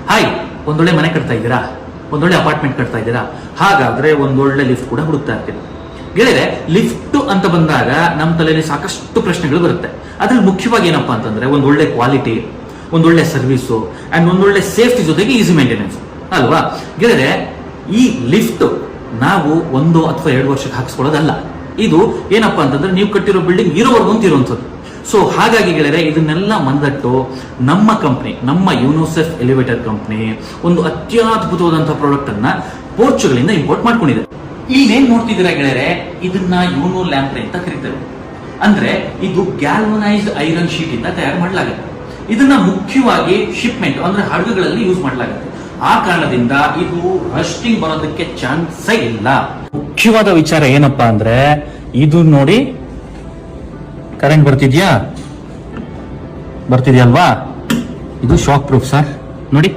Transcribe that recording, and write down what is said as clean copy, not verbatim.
Hi, ಒಂದೊಳ್ಳೆ ಮನೆ ಕಟ್ತಾ ಇದ್ದೀರಾ, ಒಂದೊಳ್ಳೆ ಅಪಾರ್ಟ್ಮೆಂಟ್ ಕಟ್ತಾ ಇದ್ದೀರಾ, ಹಾಗಾದ್ರೆ ಒಂದೊಳ್ಳೆ ಲಿಫ್ಟ್ ಕೂಡ ಹುಡುಕ್ತಾ ಇರ್ತೀವಿ. ಗೆಳೆಯರೆ, ಲಿಫ್ಟ್ ಅಂತ ಬಂದಾಗ ನಮ್ಮ ತಲೆಯಲ್ಲಿ ಸಾಕಷ್ಟು ಪ್ರಶ್ನೆಗಳು ಬರುತ್ತೆ. ಅದ್ರಲ್ಲಿ ಮುಖ್ಯವಾಗಿ ಏನಪ್ಪಾ ಅಂತಂದ್ರೆ ಒಂದೊಳ್ಳೆ ಕ್ವಾಲಿಟಿ, ಒಂದೊಳ್ಳೆ ಸರ್ವಿಸು ಅಂಡ್ ಒಂದೊಳ್ಳೆ ಸೇಫ್ಟಿ ಜೊತೆಗೆ ಈಸಿ ಮೇಂಟೆನೆನ್ಸ್ ಅಲ್ವಾ. ಗೆಳೆಯರೆ, ಈ ಲಿಫ್ಟ್ ನಾವು 1 ಅಥವಾ 2 ವರ್ಷಕ್ಕೆ ಹಾಕಿಸ್ಕೊಳ್ಳೋದಲ್ಲ. ಇದು ಏನಪ್ಪಾ ಅಂತಂದ್ರೆ ನೀವು ಕಟ್ಟಿರೋ ಬಿಲ್ಡಿಂಗ್ ಇರೋವರೆಗೂ ಅಂತ ಇರುವಂಥದ್ದು. ಸೊ ಹಾಗಾಗಿ ಗೆಳೆಯರೆ, ಇದನ್ನೆಲ್ಲ ಮಂದಟ್ಟು ನಮ್ಮ ಕಂಪ್ನಿ, ನಮ್ಮ ಯೂನೋಸೆಫ್ ಎಲಿವೇಟರ್ ಕಂಪ್ನಿ ಒಂದು ಅತ್ಯದ್ಭುತವಾದಂತಹ ಪ್ರಾಡಕ್ಟ್ ಅನ್ನ ಪೋರ್ಚುಗಲ್ ಇಂಪೋರ್ಟ್ ಮಾಡ್ಕೊಂಡಿದೆ. ಇಲ್ಲೇನ್ ನೋಡ್ತಿದ್ದೀರಾ ಗೆಳೆಯರೆ, ಇದನ್ನ ಯೂನೋ ಲ್ಯಾಂಪ್ ಅಂತ ಕರೀತಾರೆ. ಅಂದ್ರೆ ಇದು ಗ್ಯಾಲ್ವನೈಸ್ಡ್ ಐರನ್ ಶೀಟ್ ಇಂದ ತಯಾರು ಮಾಡಲಾಗುತ್ತೆ. ಇದನ್ನ ಮುಖ್ಯವಾಗಿ ಶಿಪ್ಮೆಂಟ್ ಅಂದ್ರೆ ಹಡಗುಗಳಲ್ಲಿ ಯೂಸ್ ಮಾಡಲಾಗುತ್ತೆ. ಆ ಕಾರಣದಿಂದ ಇದು ರಸ್ಟಿಂಗ್ ಬರೋದಕ್ಕೆ ಚಾನ್ಸೇ ಇಲ್ಲ. ಮುಖ್ಯವಾದ ವಿಚಾರ ಏನಪ್ಪಾ ಅಂದ್ರೆ, ಇದು ನೋಡಿ, ಕರೆಂಟ್ ಬರ್ತಿದ್ಯಲ್ವಾ, ಇದು ಶಾಕ್ ಪ್ರೂಫ್ ಸರ್ ನೋಡಿ.